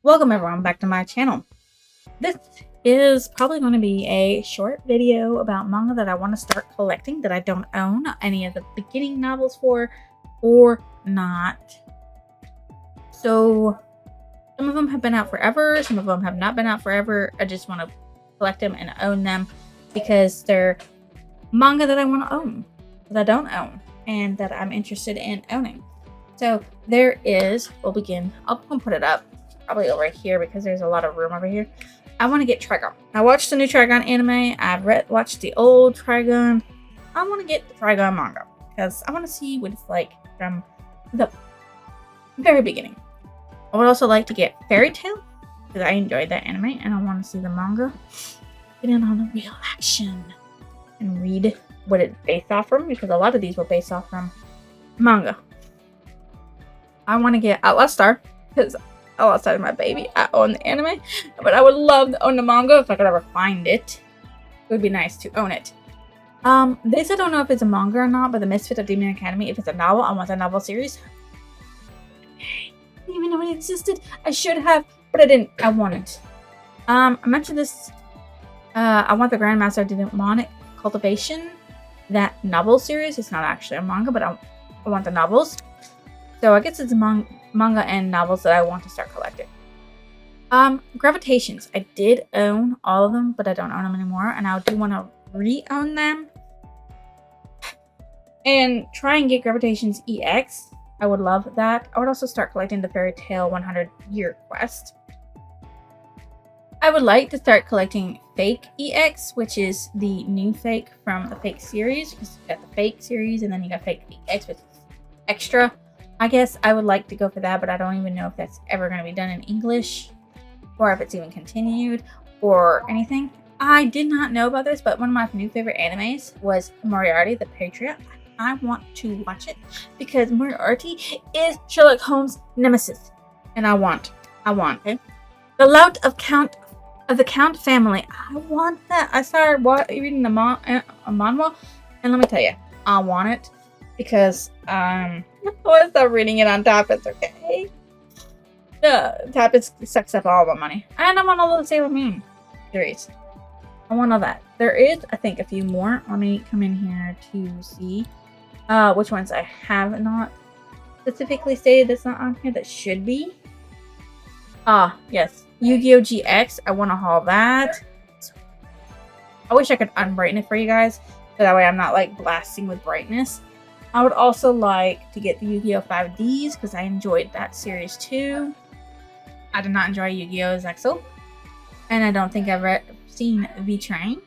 Welcome everyone back to my channel. This is probably going to be a short video about manga that I want to start collecting that I don't own any of the beginning novels for or not. So some of them have been out forever, some of them have not been out forever. I just want to collect them and own them because they're manga that I want to own, that I don't own, and that I'm interested in owning. So there is, we'll begin, I'll put it up probably over here because there's a lot of room over here. I want to get Trigun. I watched the new Trigun anime. I've watched the old Trigun. I want to get the Trigun manga because I want to see what it's like from the very beginning. I would also like to get Fairy Tail because I enjoyed that anime and I want to see the manga, get in on the real action, and read what it's based off from because a lot of these were based off from manga. I want to get Outlaw Star because Outlaw Star is my baby. I own the anime, but I would love to own the manga if I could ever find it. It would be nice to own it. This I don't know if it's a manga or not, but The Misfit of Demon Academy, if it's a novel, I want the novel series. I didn't even know it existed. I should have, but I didn't. I want it. I mentioned this. I want the Grandmaster Demonic Cultivation, that novel series. It's not actually a manga, but I want the novels. So I guess it's manga and novels that I want to start collecting. Gravitations. I did own all of them, but I don't own them anymore. And I do want to re-own them. And try and get Gravitations EX. I would love that. I would also start collecting the Fairy Tail 100-year quest. I would like to start collecting Fake EX, which is the new Fake from the Fake series. Because you got the Fake series and then you got Fake EX, which is extra. I guess I would like to go for that, but I don't even know if that's ever going to be done in English or if it's even continued or anything. I did not know about this, but one of my new favorite animes was Moriarty, the Patriot. I want to watch it because Moriarty is Sherlock Holmes' nemesis. And I want, okay? The Lout of the Count Family. I want that. I started reading the manhwa, and let me tell you, I want it because, I want to stop reading it on Tappets, okay? Tappets sucks up all the money. And I want all the Sailor Moon series. I want all that. There is, I think, a few more. Let me come in here to see which ones I have not specifically stated that's not on here that should be. Yes. Yu-Gi-Oh! GX. I want to haul that. I wish I could unbrighten it for you guys. So that way I'm not like blasting with brightness. I would also like to get the Yu-Gi-Oh! 5Ds because I enjoyed that series too. I did not enjoy Yu-Gi-Oh! Zexal. And I don't think I've seen V-Trains.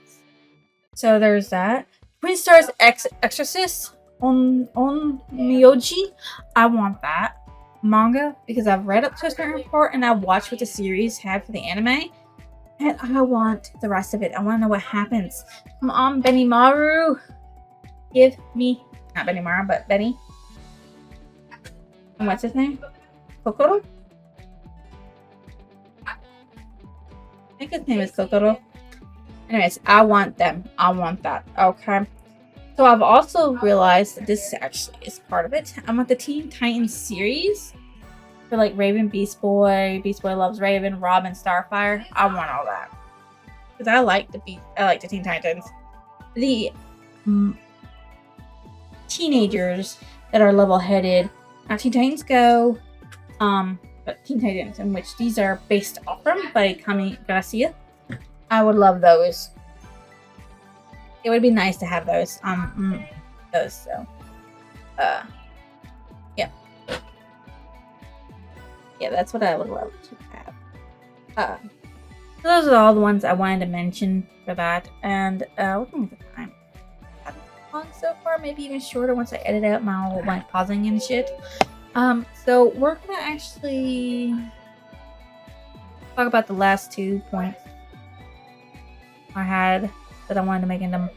So there's that. Twin Stars Exorcist on Myoji. I want that manga because I've read up to a certain part and I've watched what the series had for the anime. And I want the rest of it. I want to know what happens. Come on, Benimaru. Give me... Not Benimaru, but Benny. And what's his name? Kokoro? I think his name is Kokoro. Anyways, I want them. I want that. Okay. So I've also realized that this actually is part of it. I want the Teen Titans series. For like Raven, Beast Boy Loves Raven, Robin, Starfire. I want all that. Because I like the Teen Titans. The teenagers that are level-headed. Not Teen Titans Go, but Teen Titans, in which these are based off from by Kami Garcia. I would love those. It would be nice to have those. So, yeah. Yeah, that's what I would love to have. So those are all the ones I wanted to mention for that. And what can we get the time? Long so far, maybe even shorter once I edit out my pausing and shit. So we're gonna actually talk about the last 2 points I had that I wanted to make into.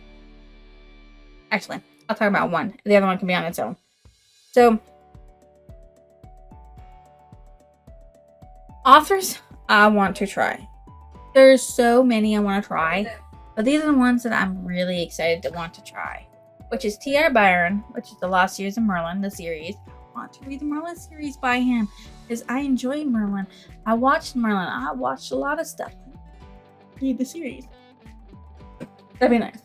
Actually, I'll talk about one. The other one can be on its own. So, authors I want to try. There's so many I want to try, but these are the ones that I'm really excited to want to try. Which is T.R. Byron, which is The Lost Years of Merlin, the series. I want to read the Merlin series by him. because I enjoy Merlin. I watched Merlin. I watched a lot of stuff. Read the series. That'd be nice.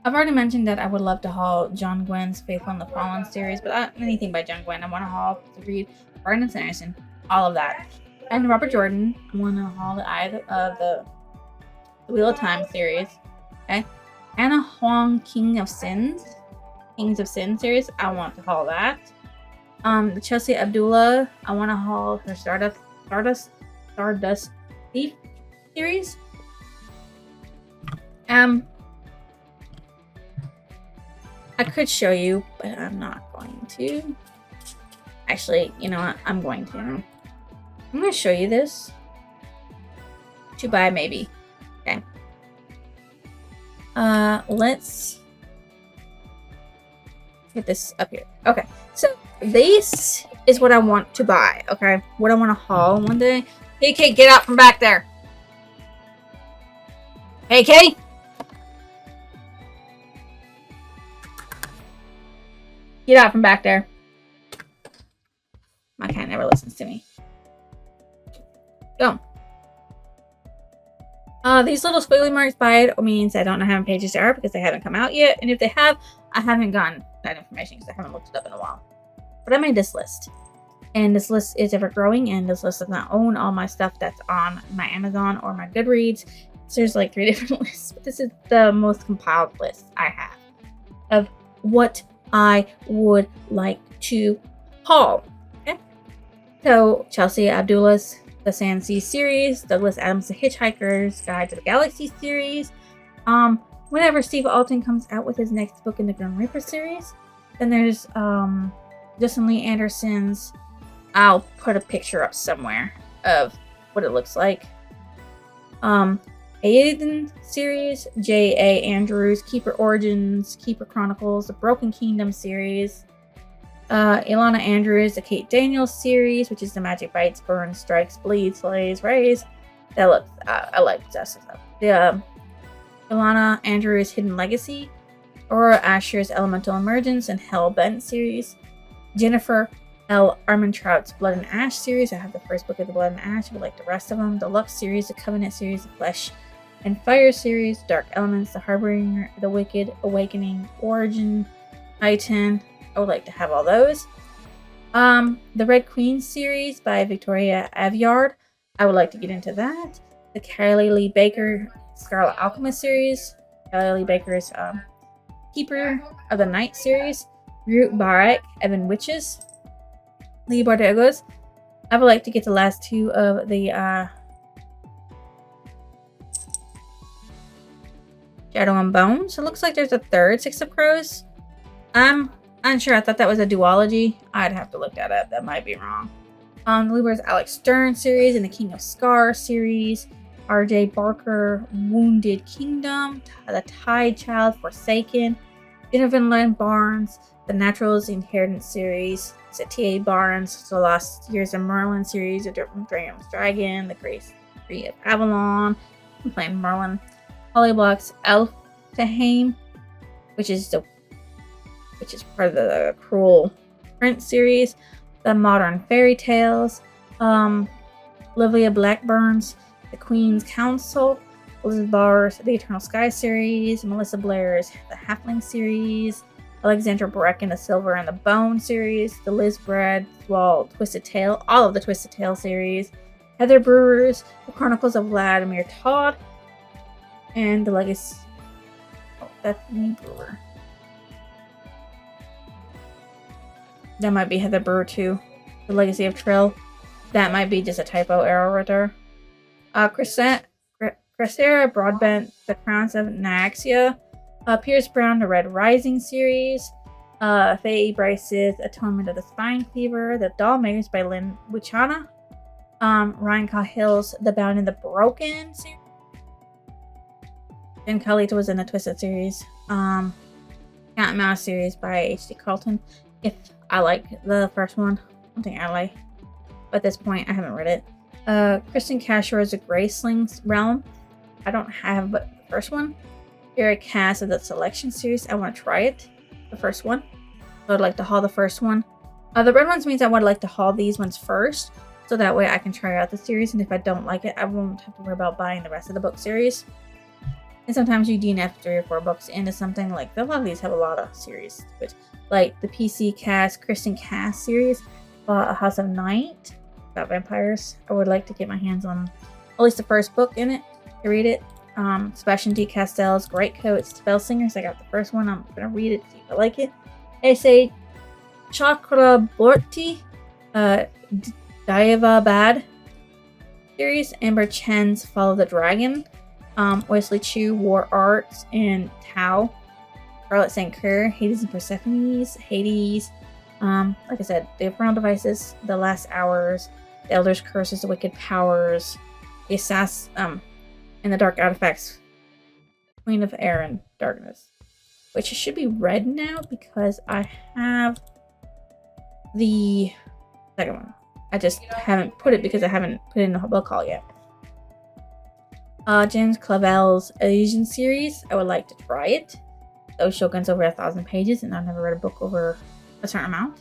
I've already mentioned that I would love to haul John Gwen's Faithful and the Fallen series, but anything by John Gwen I want to haul to read. Brandon Sanderson, all of that. And Robert Jordan, I want to haul the Eye of the Wheel of Time series. Okay. Anna Huang, Kings of Sin series, I want to haul that. The Chelsea Abdullah, I want to haul her Stardust Thief series. I could show you, but I'm not going to. Actually, you know what? I'm going to. I'm going to show you this. To buy, maybe. Okay. Let's get this up here. Okay. So, this is what I want to buy. Okay. What I want to haul one day. Hey, Kate, get out from back there. Hey, Kate. Get out from back there. My cat never listens to me. Go. These little squiggly marks by it means I don't know how many pages there are because they haven't come out yet. And if they have, I haven't gotten that information because I haven't looked it up in a while. But I made this list. And this list is ever growing. And this list does not own all my stuff that's on my Amazon or my Goodreads. So there's like 3 different lists. But this is the most compiled list I have of what I would like to haul. Okay. So Chelsea Abdullah's The Sand Sea series, Douglas Adams' The Hitchhiker's Guide to the Galaxy series. Whenever Steve Alton comes out with his next book in the Grim Reaper series. Then there's Justin Lee Anderson's, I'll put a picture up somewhere of what it looks like. Aiden series, J.A. Andrews, Keeper Origins, Keeper Chronicles, the Broken Kingdom series, Ilana Andrews, the Kate Daniels series, which is the Magic Bites, Burns, Strikes, Bleeds, Slays, Rays. That looks, I like that stuff. The Ilana Andrews Hidden Legacy, Aurora Asher's Elemental Emergence and Hellbent series, Jennifer L. Armentrout's Blood and Ash series. I have the first book of the Blood and Ash, but like the rest of them. Deluxe series, the Covenant series, the Flesh and Fire series, Dark Elements, The Harbinger, The Wicked, Awakening, Origin, Titan. I would like to have all those. The Red Queen series by Victoria Aveyard. I would like to get into that. The Kylie Lee Baker Scarlet Alchemist series. Kylie Lee Baker's Keeper of the Night series. Root Barak, Evan Witches. Lee Bardugo's. I would like to get the last 2 of the Shadow and Bones. It looks like there's a third Six of Crows. I'm unsure. I thought that was a duology. I'd have to look that up. That might be wrong. Lieber's Alex Stern series and the King of Scar series. R.J. Barker, Wounded Kingdom. The Tide Child, Forsaken. Jennifer Lynn Barnes, The Naturals, the Inheritance series. T.A. Barnes, The Lost Years of Merlin series. The Dragon's Dragon. The Grace Tree of Avalon. I'm playing Merlin. Hollyblock's Elfheim, which is part of the Cruel Prince series. The Modern Fairy Tales. Olivia Blackburn's The Queen's Council. Elizabeth Barr's The Eternal Sky series. Melissa Blair's The Halfling series. Alexandra Brecken, The Silver and the Bone series. The Liz Bradwell Twisted Tale. All of the Twisted Tale series. Heather Brewer's The Chronicles of Vladimir Todd. And The Legacy. Oh, that's me, Brewer. That might be Heather Brewer too. The Legacy of Trill. That might be just a typo error right there. Cressera Broadbent, The Crowns of Nyaxia. Pierce Brown, The Red Rising series. Faye Bryce's Atonement of the Spine Cleaver. The Dollmakers by Lynn Wichana. Ryan Cahill's The Bound and the Broken series. Jen Kelly was in the Twisted series. Cat and Mouse series by H.D. Carlton. If I like the first one. I don't think I like. But at this point, I haven't read it. Kristen Cashore's The Graceling's Realm. I don't have but the first one. Eric Cass of the Selection series. I want to try it. The first one. So I'd like to haul the first one. The red ones means I would like to haul these ones first. So that way I can try out the series, and if I don't like it, I won't have to worry about buying the rest of the book series. And sometimes you DNF 3 or 4 books into something. Like, a lot of these have a lot of series, but like the PC Cast, Kristen Cast series, A House of Night, about vampires. I would like to get my hands on at least the first book in it to read it. Sebastian D. Castell's Great Coat, Spell Singers. I got the first one. I'm gonna read it, see if I like it. Essay Chakraborty, Daiva Bad series. Amber Chen's Follow the Dragon. Wesley Chu, War Arts, and Tao. Charlotte St. Clair, Hades and Persephone's, Hades. Like I said, the Infernal Devices, The Last Hours, The Elder's Curses, The Wicked Powers, The and The Dark Artifacts, Queen of Air and Darkness, which should be read now because I have the second one. I just haven't put it because I haven't put it in a book haul yet. James Clavell's Elysian series. I would like to try it. Those Shogun's over 1,000 pages, and I've never read a book over a certain amount.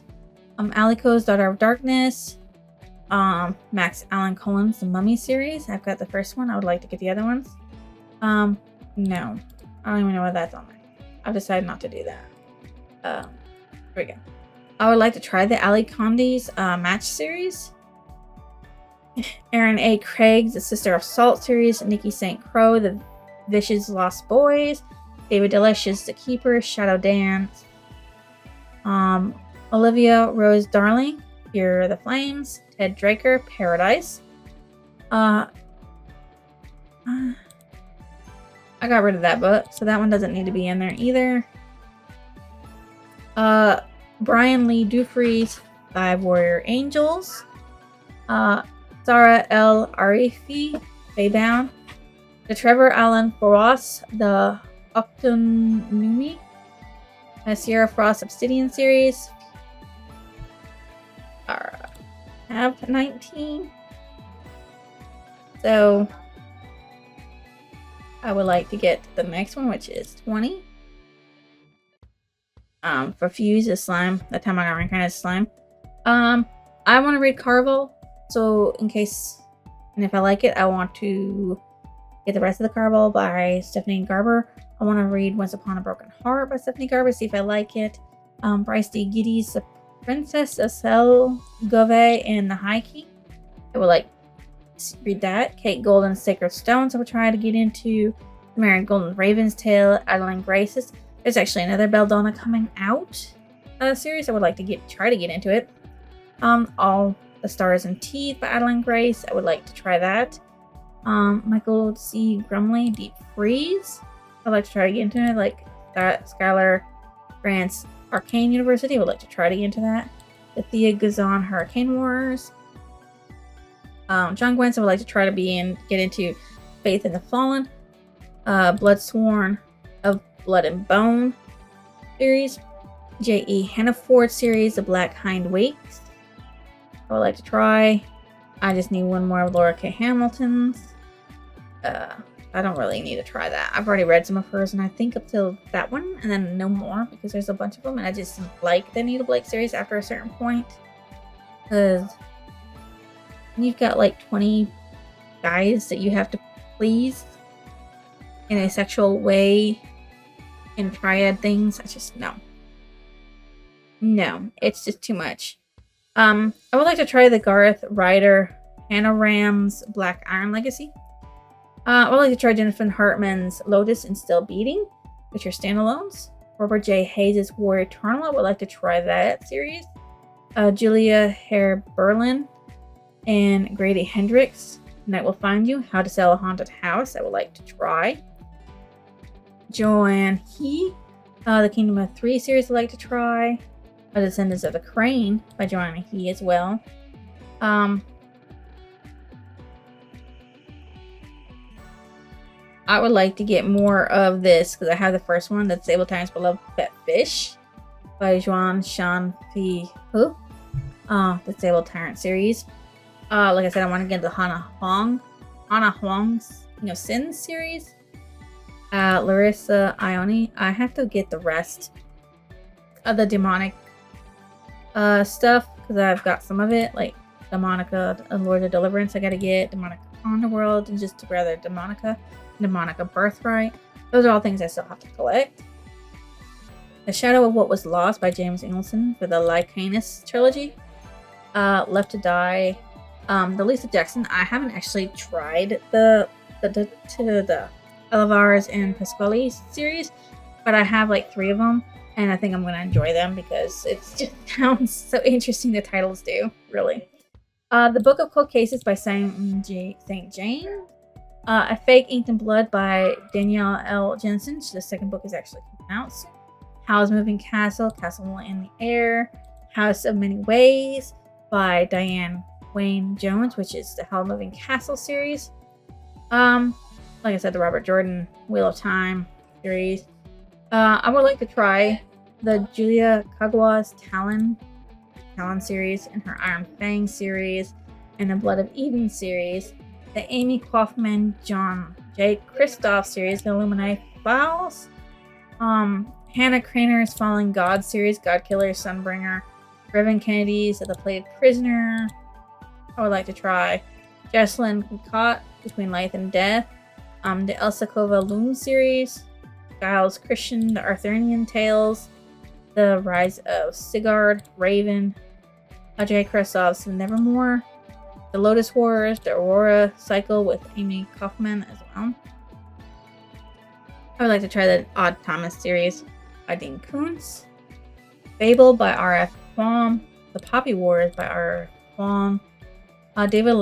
Alico's Daughter of Darkness. Max Allan Cohen's The Mummy series. I've got the first one. I would like to get the other ones. No. I don't even know why that's on there. I've decided not to do that. Here we go. I would like to try the Ali Condi's Match series. Aaron A. Craig's The Sister of Salt series. Nikki St. Crow, The Vicious Lost Boys. David Delish's The Keeper, Shadow Dance. Olivia Rose Darling, Fear the Flames. Ted Draker, Paradise. I got rid of that book, so that one doesn't need to be in there either. Brian Lee Dufresne's 5 Warrior Angels. Sarah L. Arifi, Baybound. The Trevor Allen Foros, The Octonumi. Sierra Frost Obsidian series. Have 19. So I would like to get the next one, which is 20. For Fuse is Slime. That time I got reincarnated as Slime. I want to read Carvel, so in case, and if I like it, I want to get the rest of the Carvel by Stephanie Garber. I want to read Once Upon a Broken Heart by Stephanie Garber, see if I like it. Bryce D. Giddy's The Princess of Selgove and the High King. I would like to read that. Kate Golden's Sacred Stones I would try to get into. Mary Golden Raven's Tale, Adeline Grace's. There's actually another Belladonna coming out series. I would like to try to get into it. All the Stars and Teeth by Adeline Grace. I would like to try that. Michael C. Grumley, Deep Freeze. I'd like to try to get into it. Like Skylar Grant's Arcane University. I would like to try to get into that. The Thea Gazan Hurricane Wars. John Gwynn, I would like to try to get into Faith in the Fallen. Bloodsworn of Blood and Bone series. J.E. Hannaford series, The Black Hind Wakes. I would like to try. I just need one more of Laura K. Hamilton's. I don't really need to try that. I've already read some of hers, and I think up till that one, and then no more, because there's a bunch of them, and I just like the Anita Blake series after a certain point. Because you've got like 20 guys that you have to please in a sexual way in triad things. I just, no, it's just too much. I would like to try the Gareth Ryder Panoram's Black Iron Legacy. I would like to try Jennifer Hartman's Lotus and Still Beating, which are standalones. Robert J. Hayes' War Eternal. I would like to try that series. Julia Hare Berlin and Grady Hendrix, Night Will Find You, How to Sell a Haunted House. I would like to try. Joanne He, The Kingdom of Three series I'd like to try. A Descendants of the Crane by Joanna He as well. I would like to get more of this because I have the first one, The Disabled Tyrants Beloved Pet Fish by Juan Shan Fi Hu. The Disabled Tyrant series. Like I said, I want to get the Hana Huang's Sin series. Larissa Ione. I have to get the rest of the demonic stuff because I've got some of it, like Demonica, Lord of Deliverance I gotta get, Demonica Underworld, and just rather Demonica Birthright. Those are all things I still have to collect. The Shadow of What Was Lost by James Ingleson for the Lycanus trilogy. Left to Die. The Lisa Jackson. I haven't actually tried the Elevars and Pasquale series, but I have like 3 of them, and I think I'm going to enjoy them because it just sounds so interesting. The titles do, really. The Book of Cold Cases by St. Jane. A Fake Inked in Blood by Danielle L. Jensen. The second book is actually coming out soon. Howl's Moving Castle, Castle in the Air. House of Many Ways by Diane Wayne Jones, which is the Howl Moving Castle series. Like I said, the Robert Jordan Wheel of Time series. I would like to try the Julia Kagawa's Talon series and her Iron Fang series and the Blood of Eden series. The Amy Kaufman John J. Kristoff series, the Illuminati Files. Hannah Craner's Fallen God series, Godkiller, Sunbringer. Reverend Kennedy's The Plated Prisoner. I would like to try Jocelyn Caught Between Life and Death. The Elsa Kova Loom series. Giles Christian, The Arthurian Tales. The Rise of Sigurd, Raven. Ajay Krasov's Nevermore. The Lotus Wars, The Aurora Cycle with Amy Kaufman as well. I would like to try the Odd Thomas series by Dean Koontz. Fable by R.F. Kuang. The Poppy Wars by R.F. Kuang. David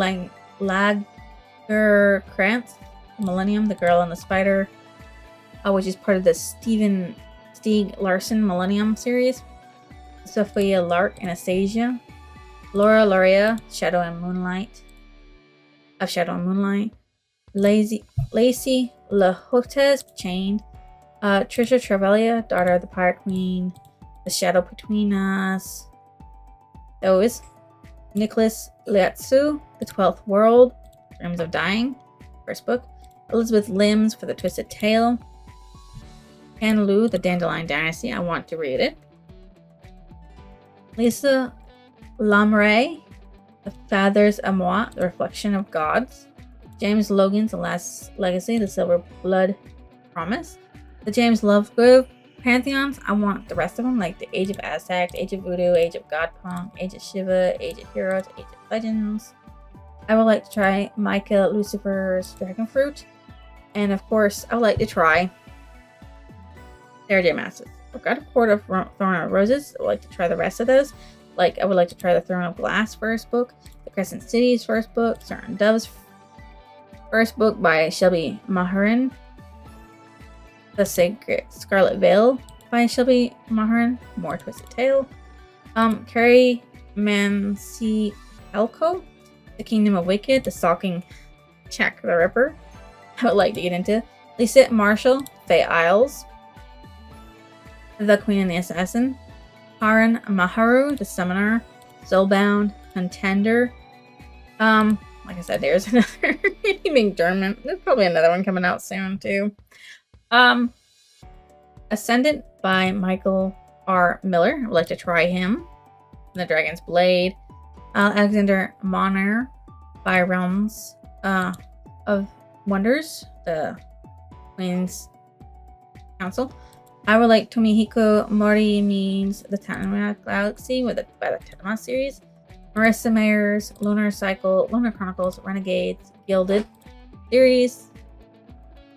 Lagerkrantz, Millennium, The Girl and the Spider, which is part of the Stieg Larsson Millennium series. Sophia Lark, Anastasia. Laura Loria, Shadow and Moonlight. Lacey Lahotes, Chained. Trisha Travelia, Daughter of the Pirate Queen. The Shadow Between Us. Those. Nicholas Liatsu, The 12th World. Dreams of Dying, first book. Elizabeth Limbs for The Twisted Tale. Anne Lu, The Dandelion Dynasty. I want to read it. Lisa Lamray, The Fathers Amois, The Reflection of Gods. James Logan's The Last Legacy, The Silver Blood Promise. The James Lovegrove Pantheons. I want the rest of them, like the Age of Aztec, Age of Voodoo, Age of Godpunk, Age of Shiva, Age of Heroes, Age of Legends. I would like to try Micah Lucifer's Dragon Fruit. And of course, I would like to try Sarah J. Maas's Forgot a Court of Thorn of Roses. I would like to try the rest of those. Like, I would like to try the Throne of Glass first book, the Crescent City's first book, Certain Dove's first book by Shelby Maharin, The Sacred Scarlet Veil by Shelby Maharin, More Twisted Tale, Carrie Mancielko, The Kingdom of Wicked, The Stalking Jack the Ripper. I would like to get into Lisette Marshall, Faye Isles, The Queen and the Assassin, Haran Maharu, The Summoner, Soulbound, Contender. Like I said, there's another being German. There's probably another one coming out soon too. Ascendant by Michael R. Miller. I would like to try him. The Dragon's Blade. Alexander Moner by Realms of Wonders, the Queen's Council. I would like Tomihiko Mori means the Tanama Galaxy by the Tanama series. Marissa Mayer's Lunar Cycle, Lunar Chronicles, Renegades, Gilded series.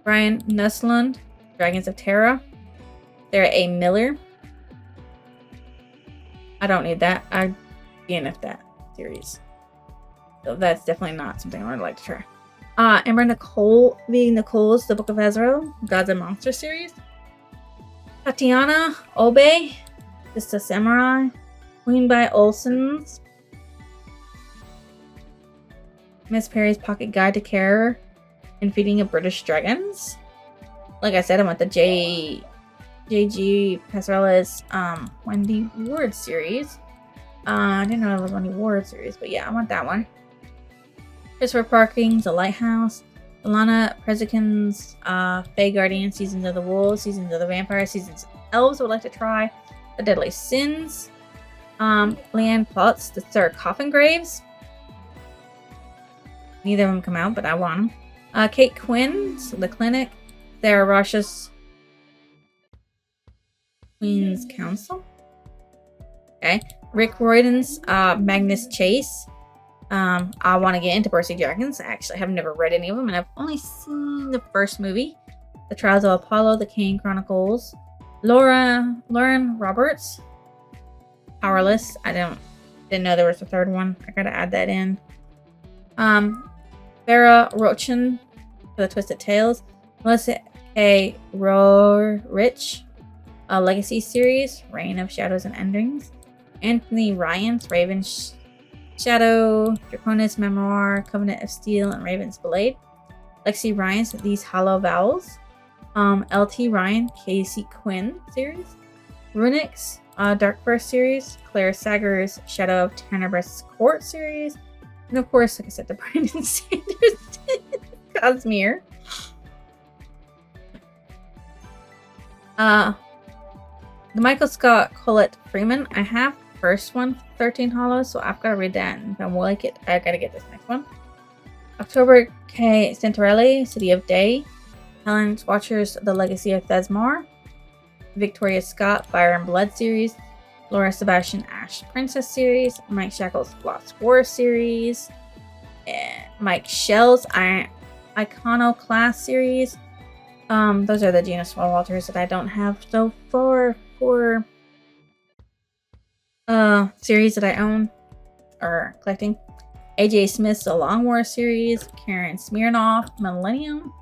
Brian Nuslund, Dragons of Terra. Sarah A. Miller. I don't need that. I DNF that series. So that's definitely not something I would like to try. Amber Nicole, Nicole's The Book of Ezra, Gods and Monsters series. Tatiana Obe, Just a Samurai. Queen by Olsen's. Miss Perry's Pocket Guide to Care and Feeding of British Dragons. Like I said, I want the J.G. Pasquale's Wendy Ward series. I didn't know it was Wendy Ward series, but yeah, I want that one. Christopher Parking's The Lighthouse. Alana Prezikin's Fae Guardian, Seasons of the Wolves, Seasons of the Vampire, Seasons of the Elves. I would like to try The Deadly Sins. Leanne Plotz, The Sarah Coffin Graves. Neither of them come out, but I want them. Kate Quinn's The Clinic. Sarah Rosh's Queen's Council. Okay. Rick Riordan's Magnus Chase. I want to get into Percy Dragons. I actually have never read any of them, and I've only seen the first movie. The Trials of Apollo, The Kane Chronicles. Lauren Roberts. Powerless. I didn't know there was a third one. I gotta add that in. Farah Rochen for The Twisted Tales. Melissa K. Rich, a Legacy series, Reign of Shadows and Endings. Anthony Ryan's Raven's Shadow, Draconis Memoir, Covenant of Steel, and Raven's Blade. Lexi Ryan's These Hollow Vowels. LT Ryan, Casey Quinn series. Runix, Darkverse series. Claire Sager's Shadow of Tenebrous Court series. And of course, like I said, the Brandon Sanders Cosmere. The Michael Scott Collette Freeman. I have the first one, 13 Hollows, so I've got to read that. And if I like it, I got to get this next one. October K. Santorelli, City of Day. Helen Watchers, The Legacy of Thesmar. Victoria Scott, Fire and Blood series. Laura Sebastian Ash Princess series. Mike Shackles Lost War series. And Mike Shell's Iconoclast series. Those are the Gina Swalwalters that I don't have so far for series that I own or collecting. AJ Smith's The Long War series. Karen Smirnoff Millennium.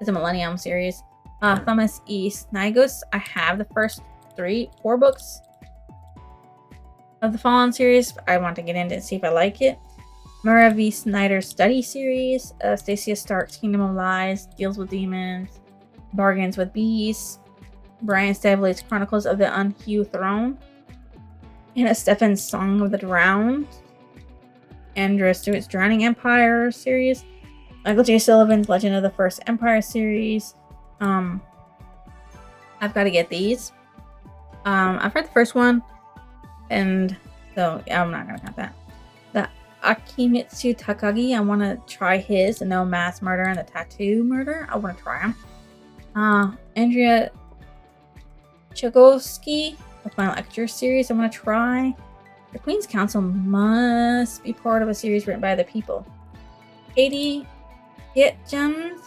It's a Millennium series. Thomas E. Snygos. I have the first 4 books of the Fallen series. I want to get into it and see if I like it. Mara V. Snyder's Study series. Stacia Stark's Kingdom of Lies. Deals with Demons. Bargains with Beasts. Brian Staveley's Chronicles of the Unhewn Throne. Anna Stephen's Song of the Drowned. Andrea Stewart's Drowning Empire series. Michael J. Sullivan's Legend of the First Empire series. I've got to get these. I've read the first one, and so yeah, I'm not gonna count that. The Akimitsu Takagi, I want to try his. The No Mass Murder and the Tattoo Murder. I want to try them. Andrea Chagosky, the Final Lecture series. I want to try. The Queen's Council must be part of a series written by the people. Katie Hitchens,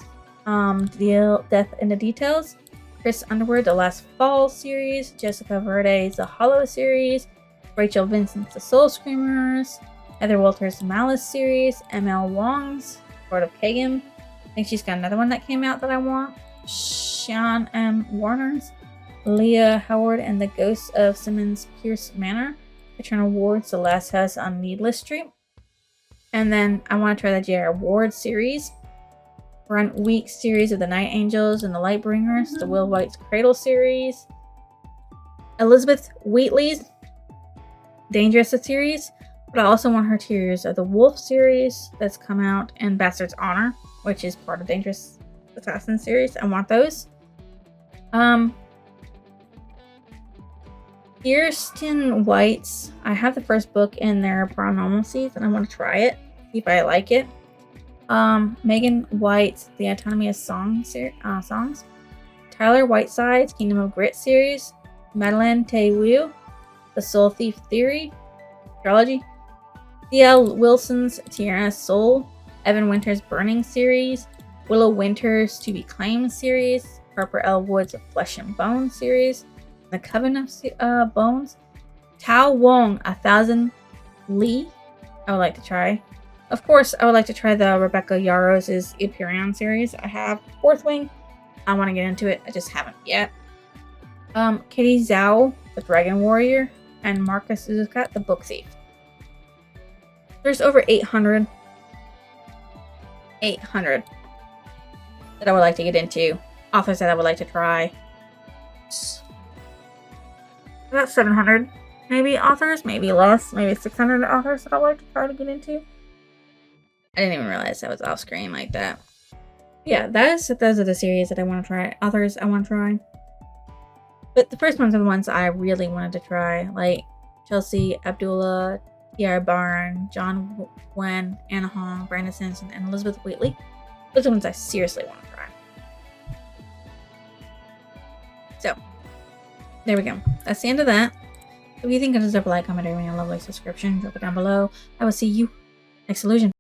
Death in the Details. Chris Underwood, The Last Fall series. Jessica Verde's The Hollow series. Rachel Vincent's The Soul Screamers. Heather Walters' Malice series. ML Wong's Court of Kagan. I think she's got another one that came out that I want. Sean M. Warner's Leah Howard and the Ghosts of Simmons Pierce Manor. Eternal Ward's The Last House on Needless Street. And then I want to try the J.R. Ward series. Brent Weeks series of the Night Angels and the Lightbringers. The Will White's Cradle series. Elizabeth Wheatley's Dangerous series. But I also want her Tears of the Wolf series that's come out. And Bastard's Honor, which is part of Dangerous Assassin series. I want those. Kirsten White's. I have the first book in their Paranormal Seeds and I want to try it. See if I like it. Megan White's The Autonomy of Songs. Tyler Whiteside's Kingdom of Grit series. Madeline Taewu, The Soul Thief Theory trilogy. C.L. Wilson's Tierna's Soul. Evan Winter's Burning series. Willow Winter's To Be Claimed series. Harper L. Wood's Flesh and Bone series. The Coven of Bones. Tao Wong, 1,000 Li. I would like to try. Of course, I would like to try the Rebecca Yarros' Empyrean series. I have Fourth Wing. I want to get into it. I just haven't yet. Katie Zhao, The Dragon Warrior. And Marcus Uzuka, The Book Thief. There's over 800 that I would like to get into. Authors that I would like to try. About 700 maybe authors, maybe less, maybe 600 authors that I would like to try to get into. I didn't even realize I was off screen like that. Yeah, those are the series that I want to try. Authors I want to try. But the first ones are the ones I really wanted to try. Like Chelsea Abdullah, Sierra Barn, John Wen, Anna Hong, Brandon Sanson, and Elizabeth Wheatley. Those are ones I seriously want to try. So, there we go. That's the end of that. If you think I deserve a like, comment, or a lovely subscription, drop it down below. I will see you next illusion.